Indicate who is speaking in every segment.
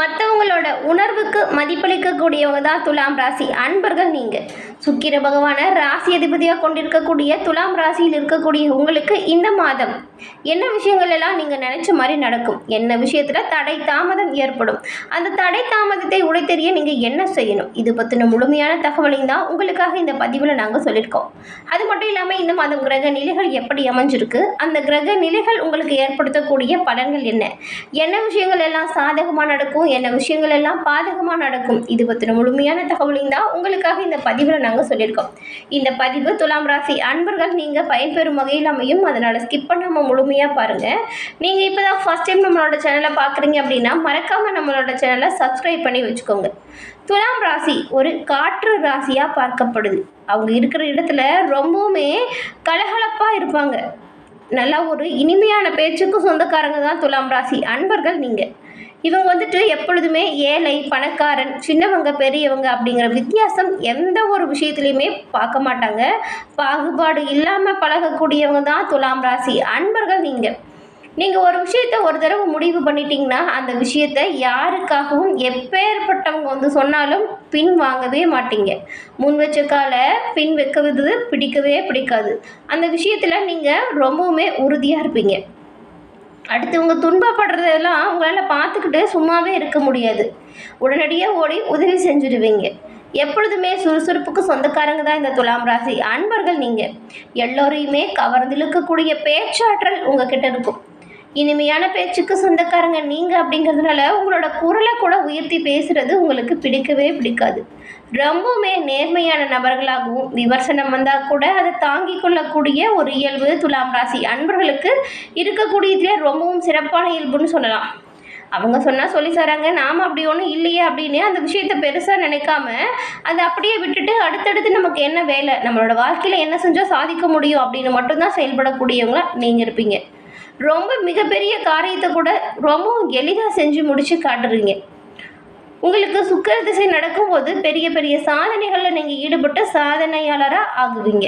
Speaker 1: மற்றவங்களோட உணர்வுக்கு மதிப்பளிக்கக்கூடியவங்க தான் துலாம் ராசி அன்பர்கள். நீங்கள் சுக்கிர பகவானை ராசி அதிபதியாக கொண்டிருக்கக்கூடிய துலாம் ராசியில் இருக்கக்கூடிய உங்களுக்கு இந்த மாதம் என்ன விஷயங்கள் எல்லாம் நீங்கள் நினச்ச மாதிரி நடக்கும், என்ன விஷயத்தில் தடை தாமதம் ஏற்படும், அந்த தடை தாமதத்தை உடைத்தெறிய நீங்கள் என்ன செய்யணும், இது பற்றின முழுமையான தகவலையும் தான் உங்களுக்காக இந்த பதிவில் நாங்கள் சொல்லியிருக்கோம். அது மட்டும் இல்லாமல் இந்த மாதம் கிரக நிலைகள் எப்படி அமைஞ்சிருக்கு, அந்த கிரக நிலைகள் உங்களுக்கு ஏற்படுத்தக்கூடிய பலன்கள் என்ன, என்ன விஷயங்கள் எல்லாம் சாதகமாக நடக்கும், என்ன விஷயங்கள் எல்லாம் பாதகமாக நடக்கும், இது பற்றின முழுமையான தகவலையும் தான் உங்களுக்காக இந்த பதிவில் நாங்கள் சொல்லியிருக்கோம். இந்த பதிவு துலாம் ராசி அன்பர்கள் நீங்கள் பயன்பெறும் வகையில் அமையும். அதனால் ஸ்கிப் பண்ணாமல் முழுமையாக பாருங்கள். நீங்கள் இப்போ தான் ஃபஸ்ட் டைம் நம்மளோட சேனலை பார்க்குறீங்க அப்படின்னா மறக்காமல் நம்மளோட சேனலை சப்ஸ்கிரைப் பண்ணி வச்சுக்கோங்க. துலாம் ராசி ஒரு காற்று ராசியாக பார்க்கப்படுது. அவங்க இருக்கிற இடத்துல ரொம்பவுமே கலகலப்பாக இருப்பாங்க. நல்லா ஒரு இனிமையான பேச்சுக்கு சொந்தக்காரங்க தான் துலாம் ராசி அன்பர்கள். நீங்கள் இவங்க வந்துட்டு எப்பொழுதுமே ஏழை பணக்காரன் சின்னவங்க பெரியவங்க அப்படிங்கிற வித்தியாசம் எந்த ஒரு விஷயத்துலையுமே பார்க்க மாட்டாங்க. பாகுபாடு இல்லாமல் பழகக்கூடியவங்க தான் துலாம் ராசி அன்பர்கள். நீங்கள் ஒரு விஷயத்தை ஒரு தடவை முடிவு பண்ணிட்டீங்கன்னா அந்த விஷயத்தை யாருக்காகவும் எப்பேற்பட்டவங்க வந்து சொன்னாலும் பின் வாங்கவே மாட்டீங்க. முன் வச்ச காலை பின் வைக்கிறது பிடிக்கவே பிடிக்காது. அந்த விஷயத்தில் நீங்கள் ரொம்பவுமே உறுதியாக இருப்பீங்க. அடுத்தவங்க துன்பப்படுறதெல்லாம் உங்களால் பார்த்துக்கிட்டு சும்மாவே இருக்க முடியாது. உடனடியாக ஓடி உதவி செஞ்சுடுவீங்க. எப்பொழுதுமே சுறுசுறுப்புக்கு சொந்தக்காரங்க தான் இந்த துலாம் ராசி அன்பர்கள். நீங்கள் எல்லோரையுமே கவர்ந்திழுக்கக்கூடிய பேச்சாற்றல் உங்ககிட்ட இருக்கும். இனிமையான பேச்சுக்கு சொந்தக்காரங்க நீங்கள் அப்படிங்கிறதுனால உங்களோட குரலை கூட உயர்த்தி பேசுகிறது உங்களுக்கு பிடிக்கவே பிடிக்காது. ரொம்பவுமே நேர்மையான நபர்களாகவும் விமர்சனம் வந்தால் கூட அதை தாங்கி கொள்ளக்கூடிய ஒரு இயல்பு துலாம் ராசி அன்பர்களுக்கு இருக்கக்கூடியதுலே ரொம்பவும் சிறப்பான இயல்புன்னு சொல்லலாம். அவங்க சொன்னால் சொல்லி தராங்க, நாம் அப்படி ஒன்றும் இல்லையே அப்படின்னு அந்த விஷயத்தை பெருசாக நினைக்காம அதை அப்படியே விட்டுட்டு அடுத்தடுத்து நமக்கு என்ன வேலை, நம்மளோட வாழ்க்கையில் என்ன செஞ்சால் சாதிக்க முடியும் அப்படின்னு மட்டும்தான் செயல்படக்கூடியவங்க நீங்கள் இருப்பீங்க. ரொம்ப மிகப்பெரிய காரியத்தை கூட ரொம்ப எளிதாக செஞ்சு முடித்து காட்டுறீங்க. உங்களுக்கு சுக்கிர திசை நடக்கும்போது பெரிய பெரிய சாதனைகளில் நீங்கள் ஈடுபட்டு சாதனையாளராக ஆகுவீங்க.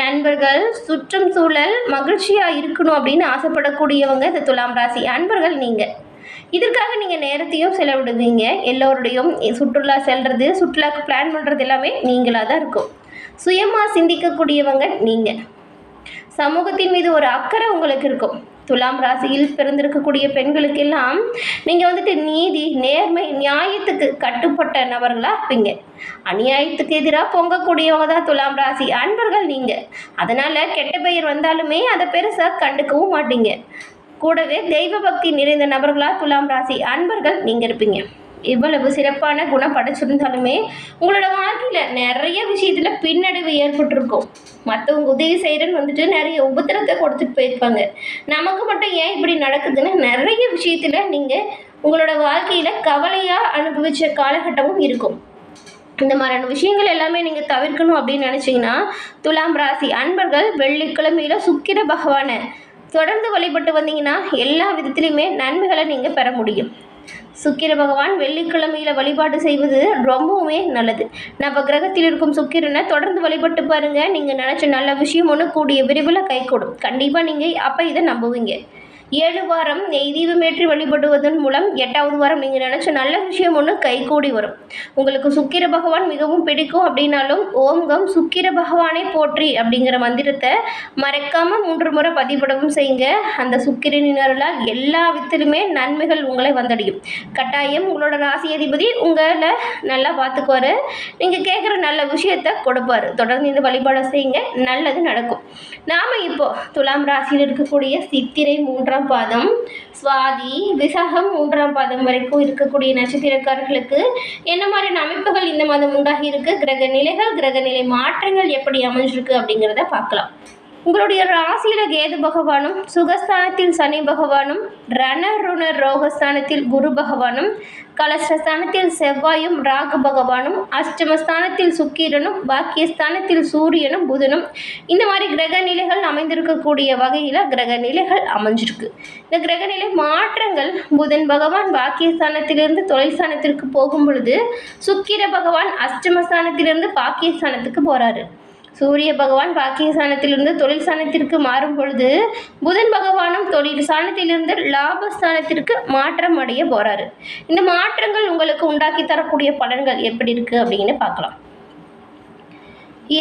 Speaker 1: நண்பர்கள் சுற்றும் சூழல் மகிழ்ச்சியாக இருக்கணும் அப்படின்னு ஆசைப்படக்கூடியவங்க இந்த துலாம் ராசி அன்பர்கள். நீங்கள் இதற்காக நீங்கள் நேரத்தையும் செலவிடுவீங்க. எல்லோருடையும் சுற்றுலா செல்வது சுற்றுலாக்கு பிளான் பண்ணுறது எல்லாமே நீங்களாக தான் இருக்கும். சுயமாக சிந்திக்கக்கூடியவங்க நீங்கள். சமூகத்தின் மீது ஒரு அக்கறை உங்களுக்கு இருக்கும். துலாம் ராசியில் பிறந்திருக்கக்கூடிய பெண்களுக்கெல்லாம் நீங்கள் வந்துட்டு நீதி நேர்மை நியாயத்துக்கு கட்டுப்பட்ட நபர்களாக இருப்பீங்க. அநியாயத்துக்கு எதிராக பொங்கக்கூடியவங்க தான் துலாம் ராசி அன்பர்கள். நீங்கள் அதனால் கெட்ட பெயர் வந்தாலுமே அதை பெருசாக கண்டுக்கவும் மாட்டீங்க. கூடவே தெய்வ பக்தி நிறைந்த நபர்களாக துலாம் ராசி அன்பர்கள் நீங்கள் இருப்பீங்க. இவ்வளவு சிறப்பான குணம் படைச்சிருந்தாலுமே உங்களோட வாழ்க்கையில் நிறைய விஷயத்தில் பின்னடைவு ஏற்பட்டிருக்கும். மற்றவங்க உதவி செய்கிறேன்னு வந்துட்டு நிறைய உபத்திரத்தை கொடுத்துட்டு போயிருப்பாங்க. நமக்கு மட்டும் ஏன் இப்படி நடக்குதுன்னு நிறைய விஷயத்தில் நீங்கள் உங்களோட வாழ்க்கையில் கவலையாக அனுபவித்த காலகட்டமும் இருக்கும். இந்த மாதிரியான விஷயங்கள் எல்லாமே நீங்கள் தவிர்க்கணும் அப்படின்னு நினச்சிங்கன்னா துலாம் ராசி அன்பர்கள் வெள்ளிக்கிழமையில் சுக்கிர பகவானை தொடர்ந்து வழிபட்டு வந்தீங்கன்னா எல்லா விதத்துலையுமே நன்மைகளை நீங்கள் பெற முடியும். சுக்கிர பகவான் வெள்ளிக்கிழமையில் வழிபாடு செய்வது ரொம்பவுமே நல்லது. நம்ம கிரகத்தில் இருக்கும் சுக்கிரனை தொடர்ந்து வழிபட்டு பாருங்கள். நீங்கள் நினச்ச நல்ல விஷயம் ஒன்று கூடிய விரைவில் கைகூடும். கண்டிப்பாக நீங்கள் அப்போ இதை நம்புவீங்க. 7 வாரம் நெய் தீபமேற்றி வழிபடுவதன் மூலம் 8வது வாரம் நீங்கள் நினச்ச நல்ல விஷயம் ஒன்று கைகூடி வரும். உங்களுக்கு சுக்கிர பகவான் மிகவும் பிடிக்கும் அப்படின்னாலும் ஓம்கம் சுக்கிர பகவானை போற்றி அப்படிங்கிற மந்திரத்தை மறக்காமல் 3 முறை பதிவிடவும் செய்யுங்க. அந்த சுக்கிரனினர்களால் எல்லா விதத்திலுமே நன்மைகள் உங்களை வந்தடையும். கட்டாயம் உங்களோட ராசி அதிபதி உங்களை நல்லா பார்த்துக்குவார். நீங்கள் கேட்குற நல்ல விஷயத்தை கொடுப்பார். தொடர்ந்து இந்த வழிபாடு செய்யுங்க, நல்லது நடக்கும். நாம் இப்போது துலாம் ராசியில் இருக்கக்கூடிய சித்திரை 3ஆம் பாதம், சுவாதி விசாகம் 3ஆம் பாதம் வரைக்கும் இருக்கக்கூடிய நட்சத்திரக்காரர்களுக்கு என்ன மாதிரியான அமைப்புகள் இந்த மாதம் உண்டாகி இருக்கு, கிரக நிலைகள் கிரக நிலை மாற்றங்கள் எப்படி அமைஞ்சிருக்கு அப்படிங்கிறத பார்க்கலாம். உங்களுடைய ராசியில் கேது பகவானும் சுகஸ்தானத்தில் சனி பகவானும் ரணருணர் ரோகஸ்தானத்தில் குரு பகவானும் கலசஸ்தானத்தில் செவ்வாயும் ராகு பகவானும் அஷ்டமஸ்தானத்தில் சுக்கிரனும் பாக்கியஸ்தானத்தில் சூரியனும் புதனும் இந்த மாதிரி கிரக நிலைகள் அமைந்திருக்கக்கூடிய வகையில் கிரக நிலைகள் அமைஞ்சிருக்கு. இந்த கிரக நிலை மாற்றங்கள் புதன் பகவான் பாக்கியஸ்தானத்திலிருந்து தொழில் ஸ்தானத்திற்கு போகும் பொழுது சுக்கிர பகவான் அஷ்டமஸ்தானத்திலிருந்து பாக்கியஸ்தானத்துக்கு போகிறாரு. சூரிய பகவான் பாக்கிய ஸ்தானத்திலிருந்து தொழில் ஸ்தானத்திற்கு மாறும் பொழுது புதன் பகவானும் தொழில் ஸ்தானத்திலிருந்து லாபஸ்தானத்திற்கு மாற்றம் அடைய போறாரு. இந்த மாற்றங்கள் உங்களுக்கு உண்டாக்கி தரக்கூடிய பலன்கள் எப்படி இருக்கு அப்படின்னு பார்க்கலாம்.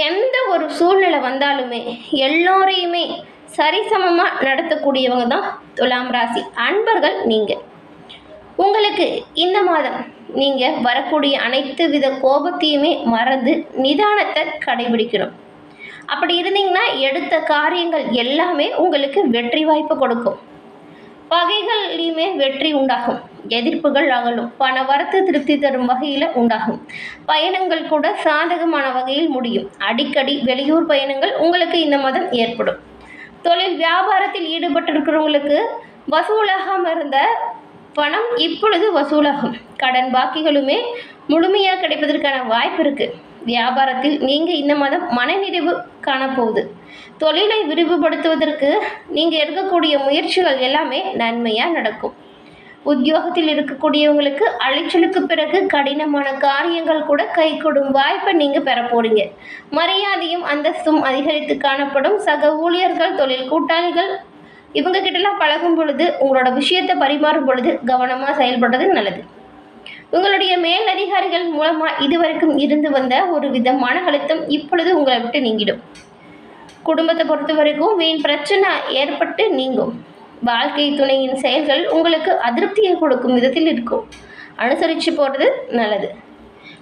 Speaker 1: எந்த ஒரு சூழ்நிலை வந்தாலுமே எல்லோரையுமே சரிசமமாக நடத்தக்கூடியவங்க தான் துலாம் ராசி அன்பர்கள் நீங்கள். உங்களுக்கு இந்த மாதம் நீங்கள் வரக்கூடிய அனைத்து வித கோபத்தையுமே மறந்து நிதானத்தை கடைபிடிக்கணும். அப்படி இருந்தீங்கன்னா எடுத்த காரியங்கள் எல்லாமே உங்களுக்கு வெற்றி வாய்ப்பு கொடுக்கும். பகைகள்லையுமே வெற்றி உண்டாகும், எதிர்ப்புகள் அகலும், பண வரத்து திருப்தி தரும் வகையில் உண்டாகும். பயணங்கள் கூட சாதகமான வகையில் முடியும். அடிக்கடி வெளியூர் பயணங்கள் உங்களுக்கு இந்த மாதம் ஏற்படும். தொழில் வியாபாரத்தில் ஈடுபட்டிருக்கிறவங்களுக்கு வசூலாகாமல் இருந்த பணம் இப்பொழுது வசூலாகும். கடன் பாக்கிகளுமே முழுமையாக கிடைப்பதற்கான வாய்ப்பு இருக்குது. வியாபாரத்தில் நீங்கள் இந்த மாதம் மனநிறைவு காணப்போகுது. தொழிலை விரிவுபடுத்துவதற்கு நீங்கள் எடுக்கக்கூடிய முயற்சிகள் எல்லாமே நன்மையாக நடக்கும். உத்தியோகத்தில் இருக்கக்கூடியவங்களுக்கு அலைச்சலுக்கு பிறகு கடினமான காரியங்கள் கூட கைகூடும் வாய்ப்பை நீங்கள் பெற போறீங்க. மரியாதையும் அந்தஸ்தும் அதிகரித்து காணப்படும். சக ஊழியர்கள், தொழில் கூட்டாளிகள் இவங்க கிட்டலாம் பழகும் பொழுது, உங்களோட விஷயத்தை பரிமாறும் பொழுது கவனமாக செயல்படுறது நல்லது. உங்களுடைய மேல் அதிகாரிகள் மூலமாக இதுவரைக்கும் இருந்து வந்த ஒரு வித மன அழுத்தம் இப்பொழுது உங்களை விட்டு நீங்கிடும். குடும்பத்தை பொறுத்த வரைக்கும் வீண் பிரச்சனை ஏற்பட்டு நீங்கும். வாழ்க்கை துணையின் செயல்கள் உங்களுக்கு அதிருப்தியை கொடுக்கும் விதத்தில் இருக்கும். அனுசரித்து போகிறது நல்லது.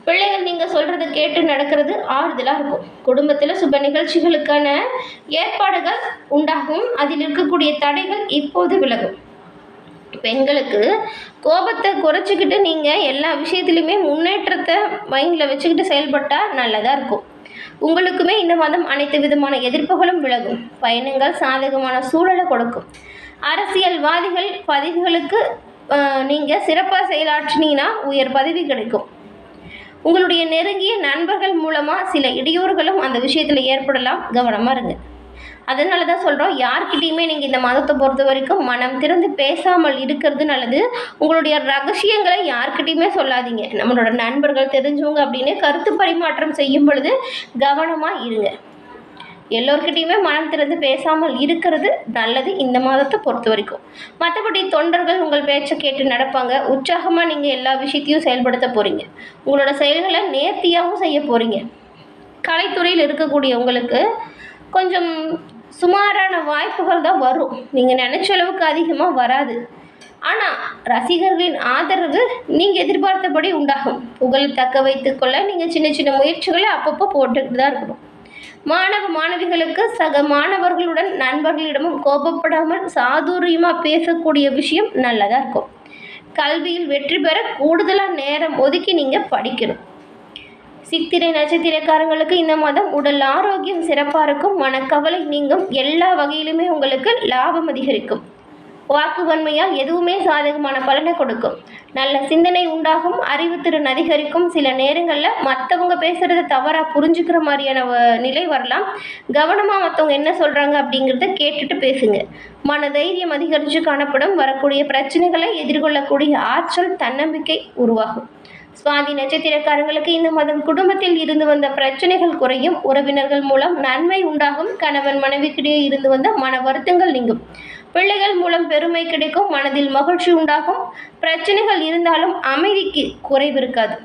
Speaker 1: பிள்ளைகள் நீங்கள் சொல்கிறத கேட்டு நடக்கிறது ஆறுதலாக இருக்கும். குடும்பத்தில் சுப நிகழ்ச்சிகளுக்கான ஏற்பாடுகள் உண்டாகும். அதில் இருக்கக்கூடிய தடைகள் இப்போது விலகும். பெண்களுக்கு கோபத்தை குறைச்சிக்கிட்டு நீங்கள் எல்லா விஷயத்துலையுமே முன்னேற்றத்தை மைண்டில் வச்சுக்கிட்டு செயல்பட்டால் நல்லதாக இருக்கும். உங்களுக்குமே இந்த மாதம் அனைத்து விதமான எதிர்ப்புகளும் விலகும். பயணங்கள் சாதகமான சூழலை கொடுக்கும். அரசியல்வாதிகள் பதவிகளுக்கு நீங்கள் சிறப்பாக செயலாற்றினீங்கன்னா உயர் பதவி கிடைக்கும். உங்களுடைய நெருங்கிய நண்பர்கள் மூலமாக சில இடையூறுகளும் அந்த விஷயத்தில் ஏற்படலாம், கவனமாக இருங்க. அதனால தான் சொல்கிறோம், யார்கிட்டையுமே நீங்கள் இந்த மாதத்தை பொறுத்த வரைக்கும் மனம் திறந்து பேசாமல் இருக்கிறது நல்லது. உங்களுடைய ரகசியங்களை யார்கிட்டையுமே சொல்லாதீங்க. நம்மளோட நண்பர்கள், தெரிஞ்சவங்க அப்படின்னு கருத்து பரிமாற்றம் செய்யும் பொழுது கவனமாக இருங்க. எல்லோருக்கிட்டையுமே மனம் திறந்து பேசாமல் இருக்கிறது நல்லது இந்த மாதத்தை பொறுத்த வரைக்கும். மற்றபடி தொண்டர்கள் உங்கள் பேச்சை கேட்டு நடப்பாங்க. உற்சாகமாக நீங்கள் எல்லா விஷயத்தையும் செயல்படுத்த போகிறீங்க. உங்களோட செயல்களை நேர்த்தியாகவும் செய்ய போகிறீங்க. கலைத்துறையில் இருக்கக்கூடிய உங்களுக்கு கொஞ்சம் சுமாரான வாய்ப்புகள் தான் வரும். நீங்கள் நினச்ச அளவுக்கு அதிகமாக வராது. ஆனால் ரசிகர்களின் ஆதரவு நீங்கள் எதிர்பார்த்தபடி உண்டாகும். புகழ் தக்க வைத்துக்கொள்ள நீங்கள் சின்ன சின்ன முயற்சிகளை அப்பப்போ போட்டுக்கிட்டு தான் இருக்கணும். மாணவ மாணவிகளுக்கு சக மாணவர்களுடன் நண்பர்களிடமும் கோபப்படாமல் சாதுரியமாக பேசக்கூடிய விஷயம் நல்லதாக இருக்கும். கல்வியில் வெற்றி பெற கூடுதலாக நேரம் ஒதுக்கி நீங்கள் படிக்கணும். சித்திரை நட்சத்திரக்காரங்களுக்கு இந்த மாதம் உடல் ஆரோக்கியம் சிறப்பாக இருக்கும். மனக்கவலை நீங்கும். எல்லா வகையிலுமே உங்களுக்கு லாபம் அதிகரிக்கும். வாக்கு வன்மையால் எதுவுமே சாதகமான பலனை கொடுக்கும். நல்ல சிந்தனை உண்டாகும். அறிவுத்திறன் அதிகரிக்கும். சில நேரங்களில் மற்றவங்க பேசுகிறத தவறாக புரிஞ்சுக்கிற மாதிரியான நிலை வரலாம். கவனமாக மற்றவங்க என்ன சொல்கிறாங்க அப்படிங்கிறத கேட்டுட்டு பேசுங்க. மன தைரியம் அதிகரித்து காணப்படும். வரக்கூடிய பிரச்சனைகளை எதிர்கொள்ளக்கூடிய ஆற்றல், தன்னம்பிக்கை உருவாகும். சுவாதி நட்சத்திரக்காரங்களுக்கு இந்த மாதம் குடும்பத்தில் இருந்து வந்த பிரச்சனைகள் குறையும். உறவினர்கள் மூலம் நன்மை உண்டாகும். கணவன் மனைவிக்கிடையே இருந்து வந்த மன வருத்தங்கள் நீங்கும். பிள்ளைகள் மூலம் பெருமை கிடைக்கும். மனதில் மகிழ்ச்சி உண்டாகும். பிரச்சனைகள் இருந்தாலும் அமைதிக்கு குறைவு இருக்காது.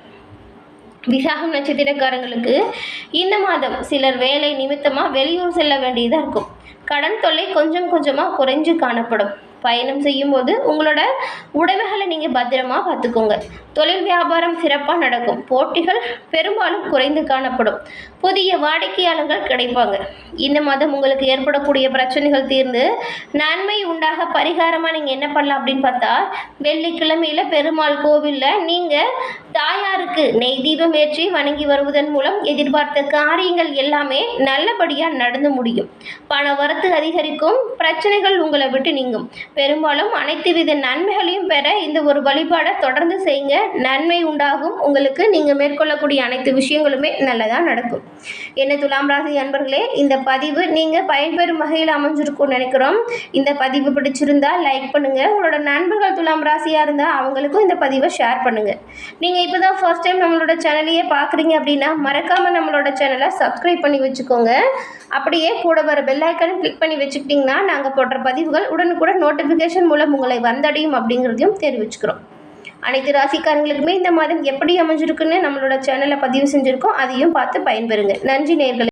Speaker 1: விசாகம் நட்சத்திரக்காரங்களுக்கு இந்த மாதம் சிலர் வேலை நிமித்தமாக வெளியூர் செல்ல வேண்டியதாக இருக்கும். கடன் தொல்லை கொஞ்சம் கொஞ்சமாக குறைஞ்சு காணப்படும். பயணம் செய்யும்போது உங்களோட உடைமைகளை நீங்கள் பத்திரமா பார்த்துக்கோங்க. தொழில் வியாபாரம் சிறப்பாக நடக்கும். போட்டிகள் பெரும்பாலும் குறைந்து காணப்படும். புதிய வாடிக்கையாளர்கள் கிடைப்பாங்க. இந்த மாதம் உங்களுக்கு ஏற்படக்கூடிய பிரச்சனைகள் தீர்ந்து நன்மை உண்டாக பரிகாரமாக நீங்கள் என்ன பண்ணலாம் அப்படின்னு பார்த்தா, வெள்ளிக்கிழமையில் பெருமாள் கோவிலில் நீங்கள் தாயாருக்கு நெய் தீபம் ஏற்றி வணங்கி வருவதன் மூலம் எதிர்பார்த்த காரியங்கள் எல்லாமே நல்லபடியாக நடந்து முடியும். பண வரத்து அதிகரிக்கும். பிரச்சனைகள் உங்களை விட்டு நீங்கும். பெரும்பாலும் அனைத்து வித நன்மைகளையும் பெற இந்த ஒரு வழிபாடை தொடர்ந்து செய்யுங்க. நன்மை உண்டாகும். உங்களுக்கு நீங்கள் மேற்கொள்ளக்கூடிய அனைத்து விஷயங்களுமே நல்லதாக நடக்கும். என்ன துலாம் ராசி அன்பர்களே, இந்த பதிவு நீங்கள் பயன்பெறும் வகையில் அமைஞ்சிருக்கும்னு நினைக்கிறோம். இந்த பதிவு பிடிச்சிருந்தா லைக் பண்ணுங்கள். உங்களோட நண்பர்கள் துலாம் ராசியாக இருந்தால் அவங்களுக்கும் இந்த பதிவை ஷேர் பண்ணுங்கள். நீங்கள் இப்போ தான் ஃபர்ஸ்ட் டைம் நம்மளோட சேனலையே பார்க்குறீங்க அப்படின்னா மறக்காமல் நம்மளோட சேனலை சப்ஸ்கிரைப் பண்ணி வச்சுக்கோங்க. அப்படியே கூட வர பெல் ஐக்கானை கிளிக் பண்ணி வச்சுக்கிட்டிங்கன்னா நாங்கள் போடுற பதிவுகள் உடனுக்குடன் நோட்டிஃபிகேஷன் மூலம் உங்களை வந்தடையும் அப்படிங்கிறதையும் தெரிவிச்சுக்கிறோம். அனைத்து ராசிக்காரங்களுக்குமே இந்த மாதம் எப்படி அமைஞ்சிருக்குன்னு நம்மளோட சேனலை பதிவு செஞ்சுருக்கோம். அதையும் பார்த்து பயன்பெறுங்க. நன்றி நேயர்களே.